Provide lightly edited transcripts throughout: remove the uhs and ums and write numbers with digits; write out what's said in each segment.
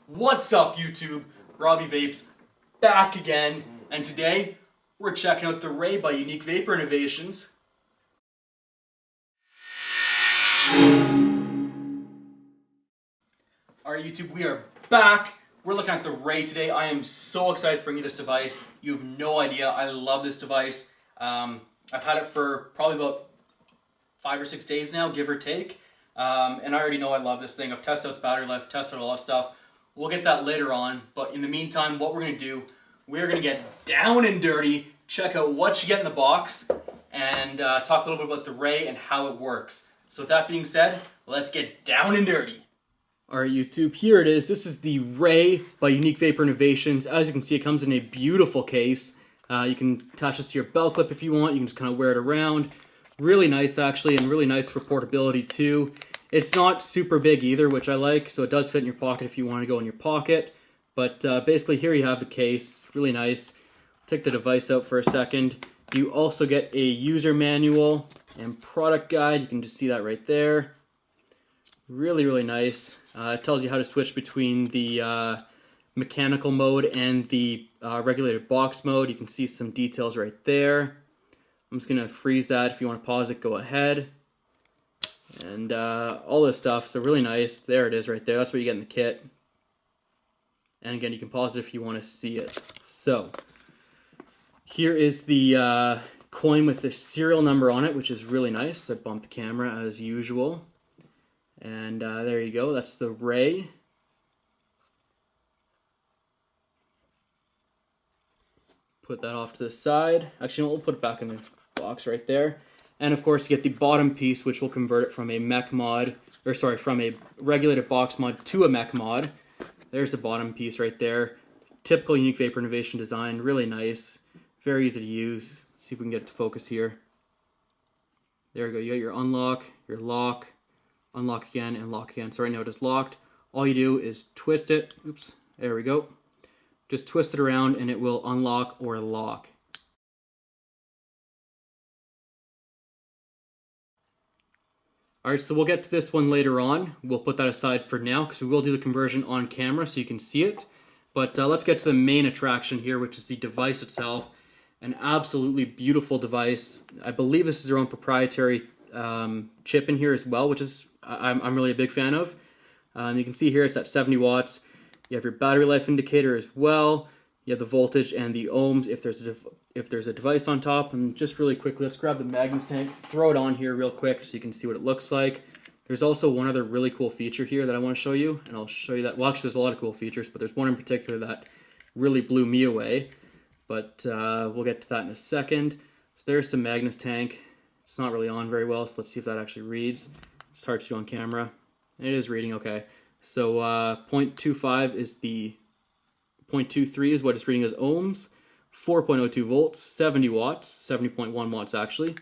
What's up, YouTube? Robbie Vapes back again, and today we're checking out the Ray by Unique Vapor Innovations. Alright, YouTube, we are back. We're looking at the Ray today. I am so excited to bring you this device. You have no idea. I love this device. I've had it for probably about 5 or 6 days now, give or take. And I already know I love this thing. I've tested out the battery life, tested a lot of stuff. We'll get that later on, but in the meantime, what we're going to do, we're going to get down and dirty, check out what you get in the box, and talk a little bit about the Ray and how it works. So with that being said, let's get down and dirty. Alright, YouTube, here it is. This is the Ray by Unique Vapor Innovations. As you can see, it comes in a beautiful case. You can attach this to your belt clip if you want. You can just kind of wear it around. Really nice, actually, and really nice for portability, too. It's not super big either, which I like, so it does fit in your pocket if you want to go in your pocket. But basically, here you have the case. Really nice. Take the device out for a second. You also get a user manual and product guide. You can just see that right there. Really, really nice. It tells you how to switch between the mechanical mode and the regulated box mode. You can see some details right there. I'm just going to freeze that. If you want to pause it, go ahead. And all this stuff, so really nice. There it is right there. That's what you get in the kit. And again, you can pause it if you want to see it. So, here is the coin with the serial number on it, which is really nice. I bumped the camera as usual. And there you go. That's the Ray. Put that off to the side. Actually, no, we'll put it back in the box right there. And of course, you get the bottom piece, which will convert it from a mech mod, or sorry, from a regulated box mod to a mech mod. There's the bottom piece right there. Typical Unique Vapor Innovation design, really nice, very easy to use. Let's see if we can get it to focus here. There we go. You got your unlock, your lock, unlock again, and lock again. So right now it is locked. All you do is twist it. Oops, there we go. Just twist it around, and it will unlock or lock. Alright, so we'll get to this one later on. We'll put that aside for now because we will do the conversion on camera so you can see it. But let's get to the main attraction here, which is the device itself. An absolutely beautiful device. I believe this is their own proprietary chip in here as well, which is I'm really a big fan of. You can see here it's at 70 watts. You have your battery life indicator as well. You have the voltage and the ohms if there's a device on top. And just really quickly, let's grab the Magnus tank, throw it on here real quick so you can see what it looks like. There's also one other really cool feature here that I want to show you, and I'll show you that. Well, actually, there's a lot of cool features, but there's one in particular that really blew me away. But we'll get to that in a second. So there's the Magnus tank. It's not really on very well, so let's see if that actually reads. It's hard to do on camera. It is reading okay. So 0.25 is the 0.23 is what it's reading as ohms, 4.02 volts, 70 watts, 70.1 watts actually.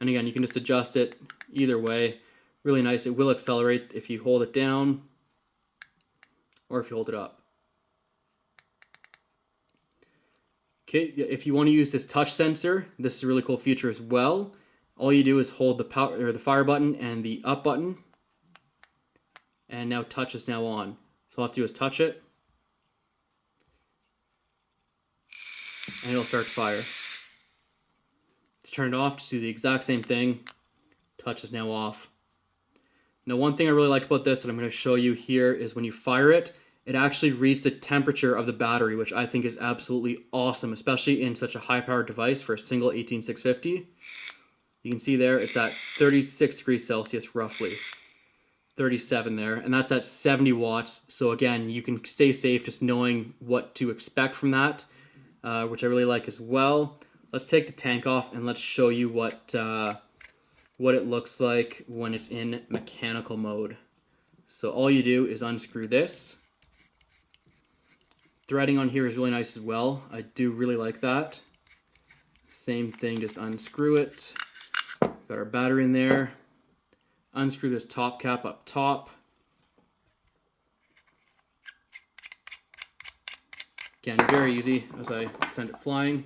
And again, you can just adjust it either way. Really nice. It will accelerate if you hold it down or if you hold it up. Okay, if you want to use this touch sensor, this is a really cool feature as well. All you do is hold the power or the fire button and the up button. And now touch is now on. So all I have to do is touch it. And it'll start to fire. To turn it off, just do the exact same thing. Touch is now off. Now one thing I really like about this that I'm going to show you here is when you fire it, it actually reads the temperature of the battery, which I think is absolutely awesome, especially in such a high-powered device for a single 18650. You can see there, it's at 36 degrees Celsius roughly. 37 there, and that's at 70 watts. So again, you can stay safe just knowing what to expect from that. Which I really like as well. Let's take the tank off and let's show you what it looks like when it's in mechanical mode. So all you do is unscrew this. Threading on here is really nice as well. I do really like that. Same thing, just unscrew it. Got our battery in there. Unscrew this top cap up top. Again, very easy as I send it flying.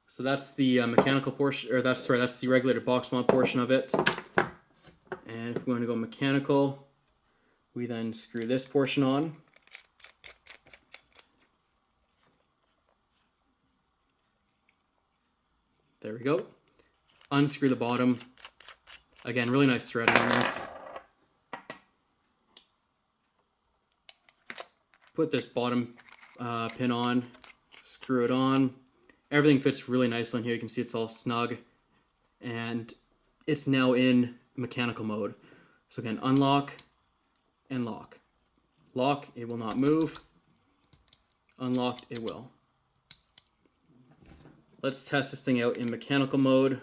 So that's the mechanical portion, or that's the regulated box mod portion of it. And if we want to go mechanical, we then screw this portion on. There we go. Unscrew the bottom. Again, really nice threading on this. Put this bottom pin on, screw it on. Everything fits really nicely in here. You can see it's all snug, and it's now in mechanical mode. So again, unlock and lock. Lock, it will not move. Unlocked, it will. Let's test this thing out in mechanical mode.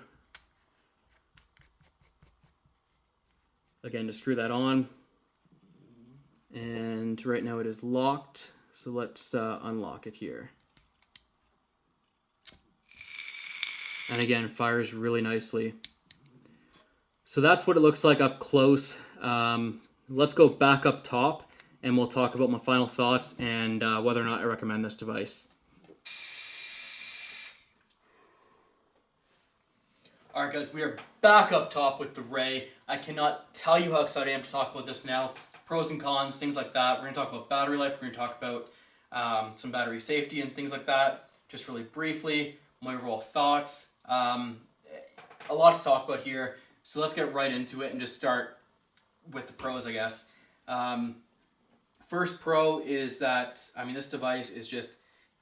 Again, to screw that on. And right now it is locked. So let's unlock it here. And again, fires really nicely. So that's what it looks like up close. Let's go back up top and we'll talk about my final thoughts and whether or not I recommend this device. Alright guys, we are back up top with the Ray. I cannot tell you how excited I am to talk about this now. Pros and cons, things like that. We're going to talk about battery life. We're going to talk about some battery safety and things like that. Just really briefly, my overall thoughts. A lot to talk about here. So let's get right into it and just start with the pros, I guess. First pro is that, I mean, this device is just,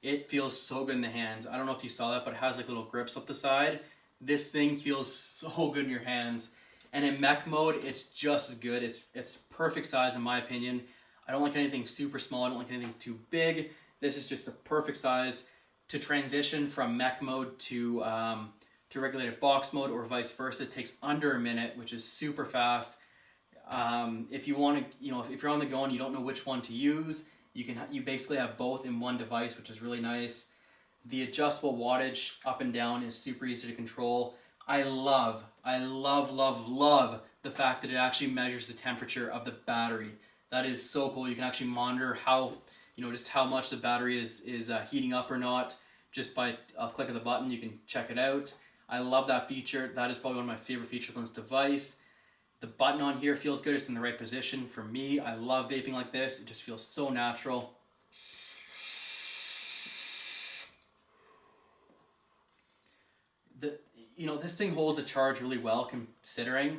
it feels so good in the hands. I don't know if you saw that, but it has like little grips up the side. This thing feels so good in your hands. And in mech mode, it's just as good. It's perfect size in my opinion. I don't like anything super small. I don't like anything too big. This is just the perfect size to transition from mech mode to regulated box mode or vice versa. It takes under a minute, which is super fast. If you want to, if you're on the go and you don't know which one to use, you basically have both in one device, which is really nice. The adjustable wattage up and down is super easy to control. I love the fact that it actually measures the temperature of the battery. That is so cool. You can actually monitor how, just how much the battery is heating up or not. Just by a click of the button, you can check it out. I love that feature. That is probably one of my favorite features on this device. The button on here feels good. It's in the right position for me. I love vaping like this. It just feels so natural. This thing holds a charge really well considering.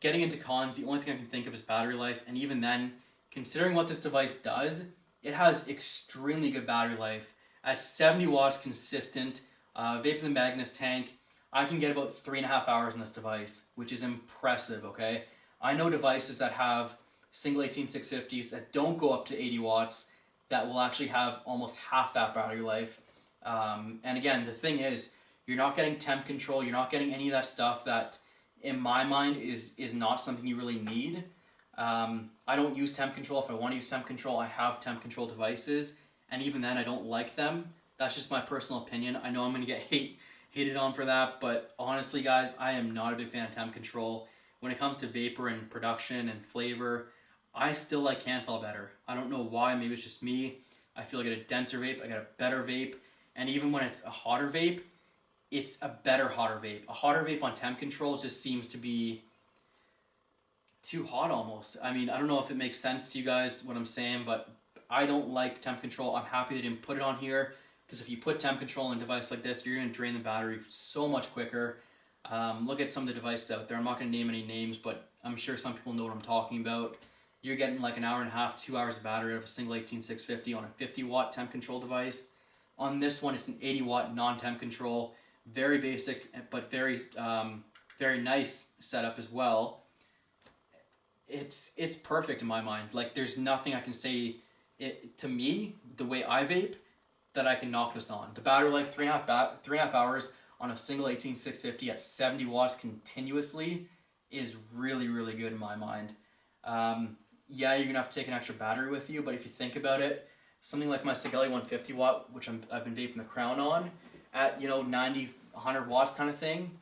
Getting into cons, the only thing I can think of is battery life, and even then, considering what this device does, it has extremely good battery life. At 70 watts consistent, vaping the Magnus tank, I can get about 3.5 hours in this device, which is impressive, okay? I know devices that have single 18650s that don't go up to 80 watts that will actually have almost half that battery life. And again, the thing is, you're not getting temp control, you're not getting any of that stuff that, in my mind, is not something you really need. I don't use temp control. If I want to use temp control, I have temp control devices, and even then I don't like them. That's just my personal opinion. I know I'm going to get hated on for that, but honestly guys, I am not a big fan of temp control. When it comes to vapor and production and flavor, I still like Canthal better. I don't know why, maybe it's just me. I feel like I get a denser vape, I get a better vape, and even when it's a hotter vape, it's a better hotter vape. A hotter vape on temp control just seems to be too hot almost. I mean, I don't know if it makes sense to you guys what I'm saying, but I don't like temp control. I'm happy they didn't put it on here, because if you put temp control on a device like this, you're going to drain the battery so much quicker. Look at some of the devices out there. I'm not going to name any names, but I'm sure some people know what I'm talking about. You're getting like an hour and a half, 2 hours of battery out of a single 18650 on a 50 watt temp control device. On this one, it's an 80 watt non-temp control. Very basic, but very nice setup as well. It's perfect in my mind. Like, there's nothing I can say to me, the way I vape, that I can knock this on. The battery life, 3.5 hours on a single 18650 at 70 watts continuously is really, really good in my mind. Yeah, you're gonna have to take an extra battery with you, but if you think about it, something like my Sigelli 150 watt, which I've been vaping the Crown on, at 90, 100 watts kind of thing,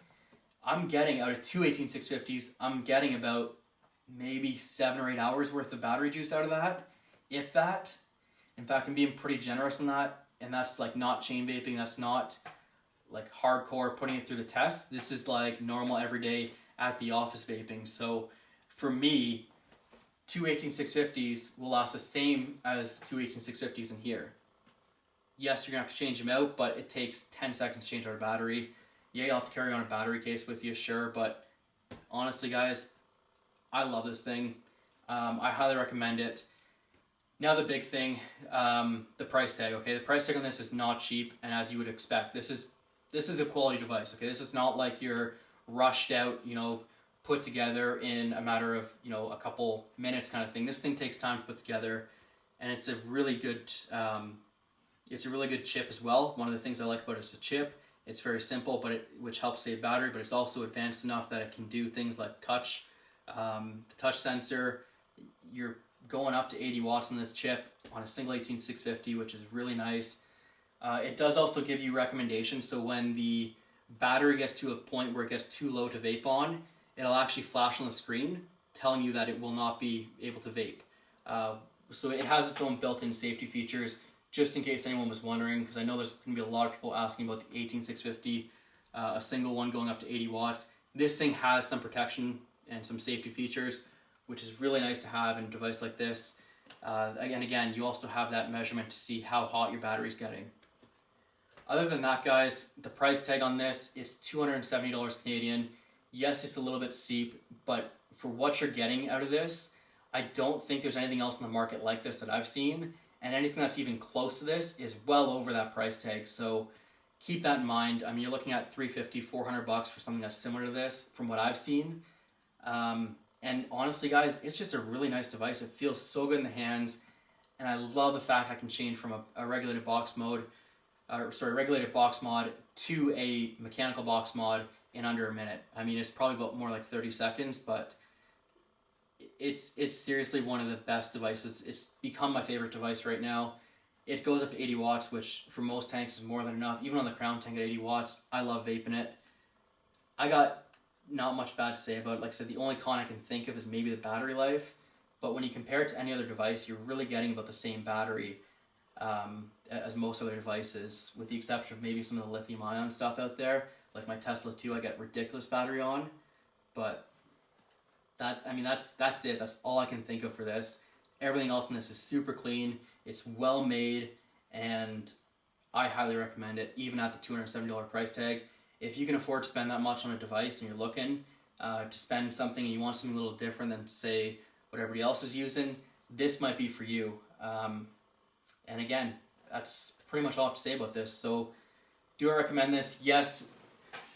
I'm getting out of two 18650s, I'm getting about maybe 7 or 8 hours worth of battery juice out of that, if that. In fact, I'm being pretty generous in that, and that's like not chain vaping, that's not like hardcore putting it through the tests. This is like normal everyday at the office vaping. So for me, two 18650s will last the same as two 18650s in here. yes, you're going to have to change them out, but it takes 10 seconds to change out a battery. Yeah, you'll have to carry on a battery case with you, sure, but honestly, guys, I love this thing. I highly recommend it. Now the big thing, the price tag. Okay, the price tag on this is not cheap, and as you would expect, this is a quality device. Okay, this is not like your rushed out, put together in a matter of a couple minutes kind of thing. This thing takes time to put together, and it's a really good chip as well. One of the things I like about it is the chip. It's very simple, which helps save battery, but it's also advanced enough that it can do things like touch. The touch sensor, you're going up to 80 watts on this chip on a single 18650, which is really nice. It does also give you recommendations, so when the battery gets to a point where it gets too low to vape on, it'll actually flash on the screen telling you that it will not be able to vape. So it has its own built-in safety features, just in case anyone was wondering, because I know there's going to be a lot of people asking about the 18650, a single one going up to 80 watts. This thing has some protection and some safety features, which is really nice to have in a device like this. Again, you also have that measurement to see how hot your battery's getting. Other than that, guys, the price tag on this, it's $270 Canadian. Yes, it's a little bit steep, but for what you're getting out of this, I don't think there's anything else in the market like this that I've seen, and anything that's even close to this is well over that price tag. So keep that in mind. I mean, you're looking at $350, $400 for something that's similar to this from what I've seen. And honestly, guys, it's just a really nice device. It feels so good in the hands, and I love the fact I can change from a regulated box mod to a mechanical box mod in under a minute. I mean, it's probably about more like 30 seconds, but it's seriously one of the best devices. It's become my favorite device right now. It goes up to 80 watts, which for most tanks is more than enough. Even on the Crown tank at 80 watts, I love vaping it. I got not much bad to say about it. Like I said, the only con I can think of is maybe the battery life, but when you compare it to any other device, you're really getting about the same battery as most other devices, with the exception of maybe some of the lithium-ion stuff out there. Like my Tesla 2, I get ridiculous battery on, but that's it. That's all I can think of for this. Everything else in this is super clean. It's well made, and I highly recommend it, even at the $270 price tag. If you can afford to spend that much on a device and you're looking to spend something and you want something a little different than, say, what everybody else is using, this might be for you. And again, that's pretty much all I have to say about this. So, do I recommend this? Yes.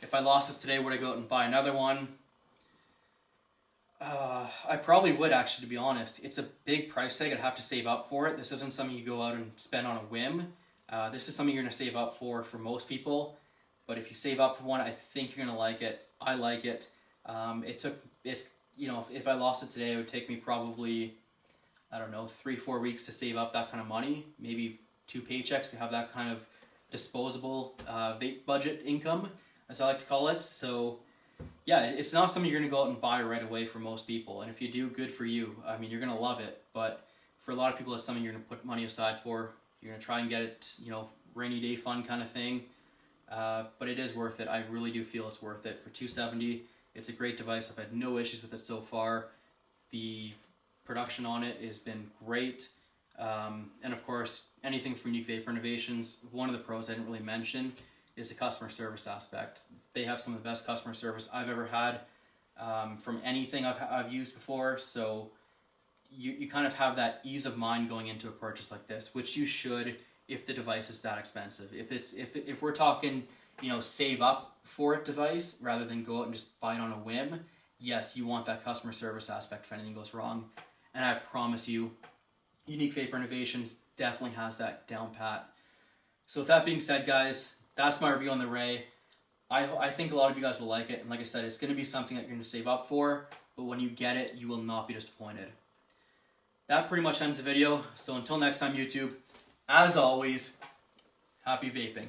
If I lost this today, would I go out and buy another one? I probably would, actually, to be honest. It's a big price tag. I'd have to save up for it. This isn't something you go out and spend on a whim. This is something you're going to save up for most people. But if you save up for one, I think you're going to like it. I like it. If I lost it today, it would take me probably, 3-4 weeks to save up that kind of money. Maybe 2 paychecks to have that kind of disposable vape budget income, as I like to call it. So yeah, it's not something you're going to go out and buy right away for most people. And if you do, good for you. I mean, you're going to love it. But for a lot of people, it's something you're going to put money aside for. You're going to try and get it, rainy day fun kind of thing. But it is worth it. I really do feel it's worth it. For $270, it's a great device. I've had no issues with it so far. The production on it has been great. And of course, anything from Unique Vapor Innovations, one of the pros I didn't really mention is the customer service aspect. They have some of the best customer service I've ever had from anything I've used before. So you kind of have that ease of mind going into a purchase like this, which you should if the device is that expensive. If we're talking, save up for it device rather than go out and just buy it on a whim, yes, you want that customer service aspect if anything goes wrong. And I promise you, Unique Vapor Innovations definitely has that down pat. So with that being said, guys, that's my review on the Ray. I think a lot of you guys will like it, and like I said, it's going to be something that you're going to save up for, but when you get it, you will not be disappointed. That pretty much ends the video, so until next time, YouTube, as always, happy vaping.